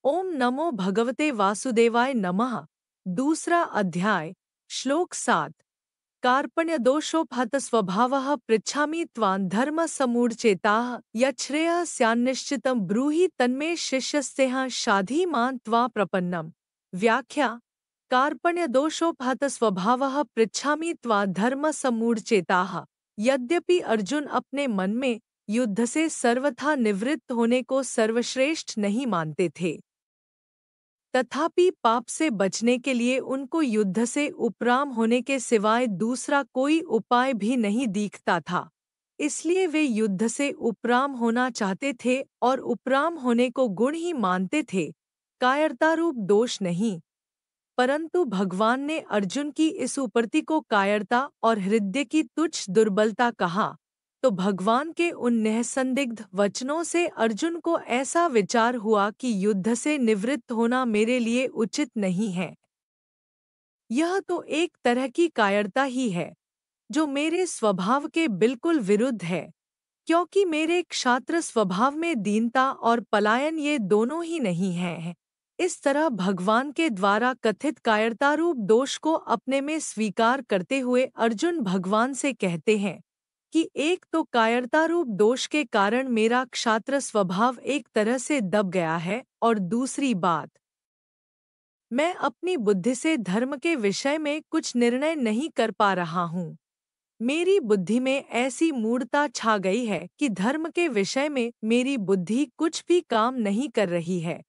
ओम नमो भगवते वासुदेवाय नमः। दूसरा अध्याय। श्लोक 7। कार्पण्यदोषोपहत स्वभावः पृच्छामि त्वां धर्म समूढ़चेताः यच्छ्रेयः स्यान्निश्चितं ब्रूहि तन्मे शिष्यस्तेह शाधि मां त्वा प्रपन्नम्। व्याख्या। कार्पण्यदोषोपहत स्वभावः पृच्छामि त्वा धर्म समूढ़चेताः। यद्यपि अर्जुन अपने मन में युद्ध से सर्वथा निवृत्त होने को सर्वश्रेष्ठ नहीं मानते थे, तथापि पाप से बचने के लिए उनको युद्ध से उपराम होने के सिवाय दूसरा कोई उपाय भी नहीं दिखता था। इसलिए वे युद्ध से उपराम होना चाहते थे और उपराम होने को गुण ही मानते थे, कायरतारूप दोष नहीं। परंतु भगवान ने अर्जुन की इस उपरति को कायरता और हृदय की तुच्छ दुर्बलता कहा, तो भगवान के उन निःसंदिग्ध वचनों से अर्जुन को ऐसा विचार हुआ कि युद्ध से निवृत्त होना मेरे लिए उचित नहीं है। यह तो एक तरह की कायरता ही है, जो मेरे स्वभाव के बिल्कुल विरुद्ध है, क्योंकि मेरे क्षात्र स्वभाव में दीनता और पलायन ये दोनों ही नहीं हैं। इस तरह भगवान के द्वारा कथित कायरतारूप दोष को अपने में स्वीकार करते हुए अर्जुन भगवान से कहते हैं कि एक तो कायरतारूप दोष के कारण मेरा क्षात्र स्वभाव एक तरह से दब गया है, और दूसरी बात, मैं अपनी बुद्धि से धर्म के विषय में कुछ निर्णय नहीं कर पा रहा हूँ। मेरी बुद्धि में ऐसी मूढ़ता छा गई है कि धर्म के विषय में मेरी बुद्धि कुछ भी काम नहीं कर रही है।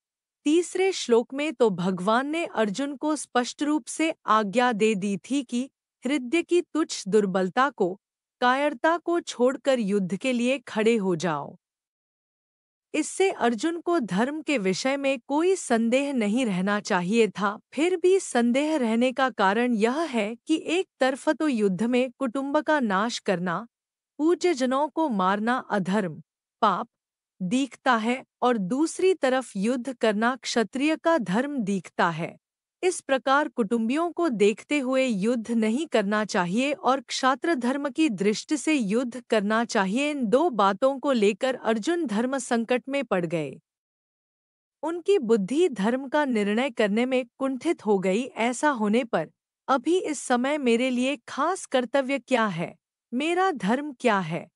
तीसरे श्लोक में तो भगवान ने अर्जुन को स्पष्ट रूप से आज्ञा दे दी थी कि हृदय की तुच्छ दुर्बलता को, कायरता को छोड़कर युद्ध के लिए खड़े हो जाओ। इससे अर्जुन को धर्म के विषय में कोई संदेह नहीं रहना चाहिए था। फिर भी संदेह रहने का कारण यह है कि एक तरफ तो युद्ध में कुटुंब का नाश करना, पूज्यजनों को मारना अधर्म, पाप दिखता है, और दूसरी तरफ युद्ध करना क्षत्रिय का धर्म दिखता है। इस प्रकार कुटुंबियों को देखते हुए युद्ध नहीं करना चाहिए और क्षात्र धर्म की दृष्टि से युद्ध करना चाहिए। इन दो बातों को लेकर अर्जुन धर्म संकट में पड़ गए। उनकी बुद्धि धर्म का निर्णय करने में कुंठित हो गई। ऐसा होने पर अभी इस समय मेरे लिए खास कर्तव्य क्या है, मेरा धर्म क्या है,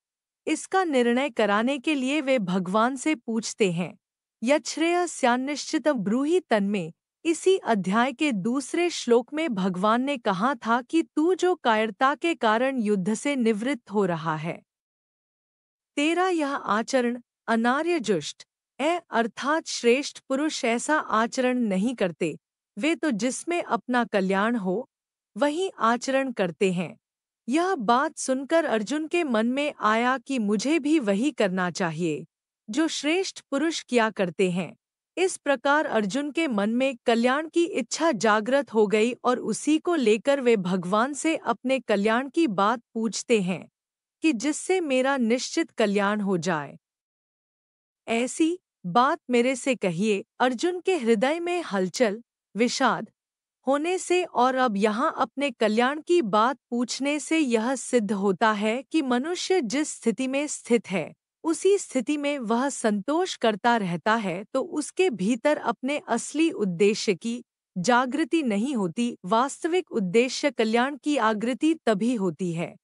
इसका निर्णय कराने के लिए वे भगवान से पूछते हैं। यच्छ्रेयः स्यान्निश्चितं ब्रूहि तन्मे। इसी अध्याय के दूसरे श्लोक में भगवान ने कहा था कि तू जो कायरता के कारण युद्ध से निवृत्त हो रहा है, तेरा यह आचरण अनार्यजुष्ट है, अर्थात श्रेष्ठ पुरुष ऐसा आचरण नहीं करते। वे तो जिसमें अपना कल्याण हो वही आचरण करते हैं। यह बात सुनकर अर्जुन के मन में आया कि मुझे भी वही करना चाहिए जो श्रेष्ठ पुरुष किया करते हैं। इस प्रकार अर्जुन के मन में कल्याण की इच्छा जागृत हो गई और उसी को लेकर वे भगवान से अपने कल्याण की बात पूछते हैं कि जिससे मेरा निश्चित कल्याण हो जाए। ऐसी बात मेरे से कहिए। अर्जुन के हृदय में हलचल, विषाद होने से और अब यहाँ अपने कल्याण की बात पूछने से यह सिद्ध होता है कि मनुष्य जिस स्थिति में स्थित है उसी स्थिति में वह संतोष करता रहता है, तो उसके भीतर अपने असली उद्देश्य की जागृति नहीं होती। वास्तविक उद्देश्य कल्याण की आगृति तभी होती है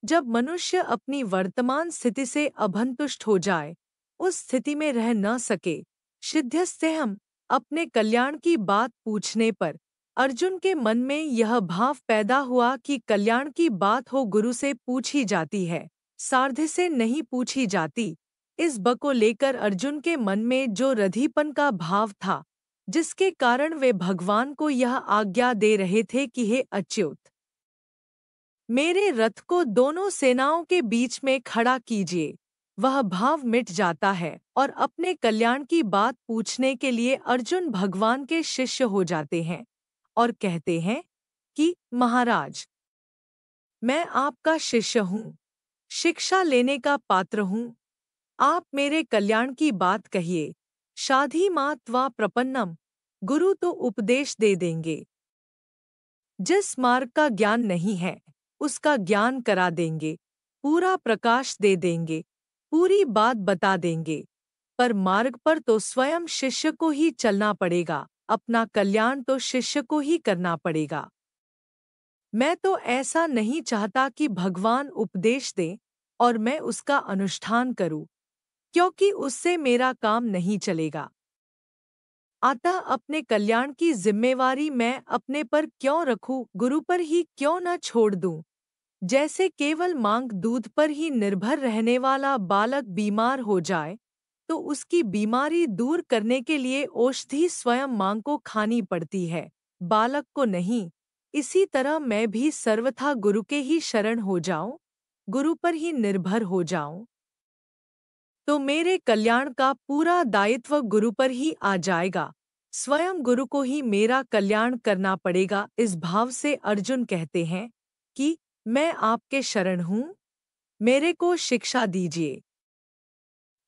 जब मनुष्य अपनी वर्तमान स्थिति से अभंतुष्ट हो जाए, उस स्थिति में रह न सके। सिद्ध्यस्थेहम्। अपने कल्याण की बात पूछने पर अर्जुन के मन में यह भाव पैदा हुआ कि कल्याण की बात हो गुरु से पूछी जाती है, सारथी से नहीं पूछी जाती। इस ब को लेकर अर्जुन के मन में जो रधिपन का भाव था, जिसके कारण वे भगवान को यह आज्ञा दे रहे थे कि हे अच्युत, मेरे रथ को दोनों सेनाओं के बीच में खड़ा कीजिए, वह भाव मिट जाता है और अपने कल्याण की बात पूछने के लिए अर्जुन भगवान के शिष्य हो जाते हैं और कहते हैं कि महाराज, मैं आपका शिष्य हूँ, शिक्षा लेने का पात्र हूँ, आप मेरे कल्याण की बात कहिए। शाधि मां त्वा प्रपन्नम। गुरु तो उपदेश दे देंगे, जिस मार्ग का ज्ञान नहीं है उसका ज्ञान करा देंगे, पूरा प्रकाश दे देंगे, पूरी बात बता देंगे। पर मार्ग पर तो स्वयं शिष्य को ही चलना पड़ेगा, अपना कल्याण तो शिष्य को ही करना पड़ेगा। मैं तो ऐसा नहीं चाहता कि भगवान उपदेश दें और मैं उसका अनुष्ठान करूं, क्योंकि उससे मेरा काम नहीं चलेगा। अतः अपने कल्याण की जिम्मेवारी मैं अपने पर क्यों रखूं, गुरु पर ही क्यों न छोड़ दूं। जैसे केवल मांग दूध पर ही निर्भर रहने वाला बालक बीमार हो जाए तो उसकी बीमारी दूर करने के लिए औषधि स्वयं मांग को खानी पड़ती है, बालक को नहीं। इसी तरह मैं भी सर्वथा गुरु के ही शरण हो जाऊं, गुरु पर ही निर्भर हो जाऊं, तो मेरे कल्याण का पूरा दायित्व गुरु पर ही आ जाएगा। स्वयं गुरु को ही मेरा कल्याण करना पड़ेगा। इस भाव से अर्जुन कहते हैं कि मैं आपके शरण हूँ, मेरे को शिक्षा दीजिए।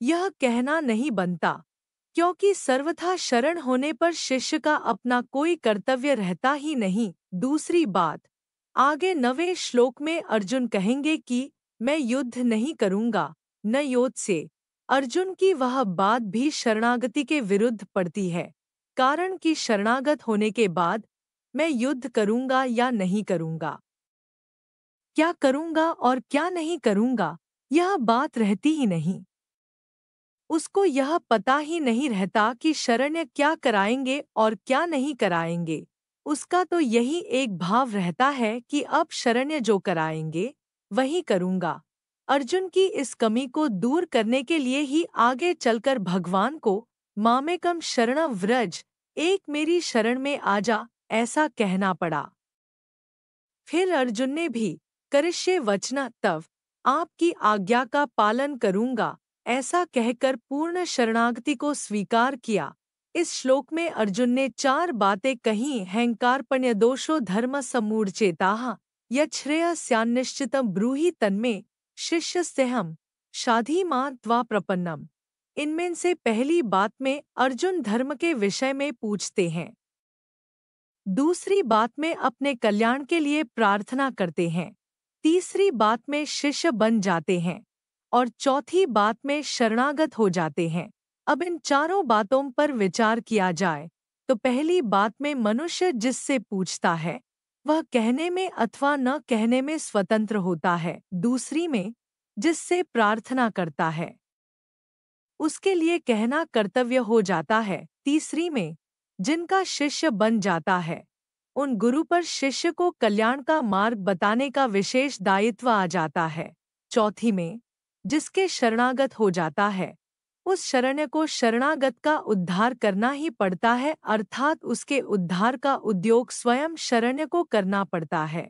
यह कहना नहीं बनता, क्योंकि सर्वथा शरण होने पर शिष्य का अपना कोई कर्तव्य रहता ही नहीं। दूसरी बात, आगे 9वें श्लोक में अर्जुन कहेंगे कि मैं युद्ध नहीं करूंगा, न योद्ध से। अर्जुन की वह बात भी शरणागति के विरुद्ध पड़ती है, कारण कि शरणागत होने के बाद मैं युद्ध करूंगा या नहीं करूंगा, क्या करूंगा और क्या नहीं करूंगा, यह बात रहती ही नहीं। उसको यह पता ही नहीं रहता कि शरण्य क्या कराएंगे और क्या नहीं कराएंगे। उसका तो यही एक भाव रहता है कि अब शरण्य जो कराएंगे वही करूंगा। अर्जुन की इस कमी को दूर करने के लिए ही आगे चलकर भगवान को मामेकम शरणं व्रज, एक मेरी शरण में आजा, ऐसा कहना पड़ा। फिर अर्जुन ने भी करिष्ये वचन तव, आपकी आज्ञा का पालन करूंगा, ऐसा कहकर पूर्ण शरणागति को स्वीकार किया। इस श्लोक में अर्जुन ने 4 बातें कही हैं। कार्पण्यदोषो धर्म सम्मूढ़चेताः यच्छ्रेयस्यान्निश्चितं ब्रूहि तन्मे शिष्यस्तेहम् शाधि मां त्वा प्रपन्नम। इनमें से पहली बात में अर्जुन धर्म के विषय में पूछते हैं, दूसरी बात में अपने कल्याण के लिए प्रार्थना करते हैं, तीसरी बात में शिष्य बन जाते हैं और चौथी बात में शरणागत हो जाते हैं। अब इन चारों बातों पर विचार किया जाए तो पहली बात में मनुष्य जिससे पूछता है वह कहने में अथवा न कहने में स्वतंत्र होता है। दूसरी में जिससे प्रार्थना करता है उसके लिए कहना कर्तव्य हो जाता है। तीसरी में जिनका शिष्य बन जाता है उन गुरु पर शिष्य को कल्याण का मार्ग बताने का विशेष दायित्व आ जाता है। चौथी में जिसके शरणागत हो जाता है उस शरण्य को शरणागत का उद्धार करना ही पड़ता है, अर्थात उसके उद्धार का उद्योग स्वयं शरण्य को करना पड़ता है।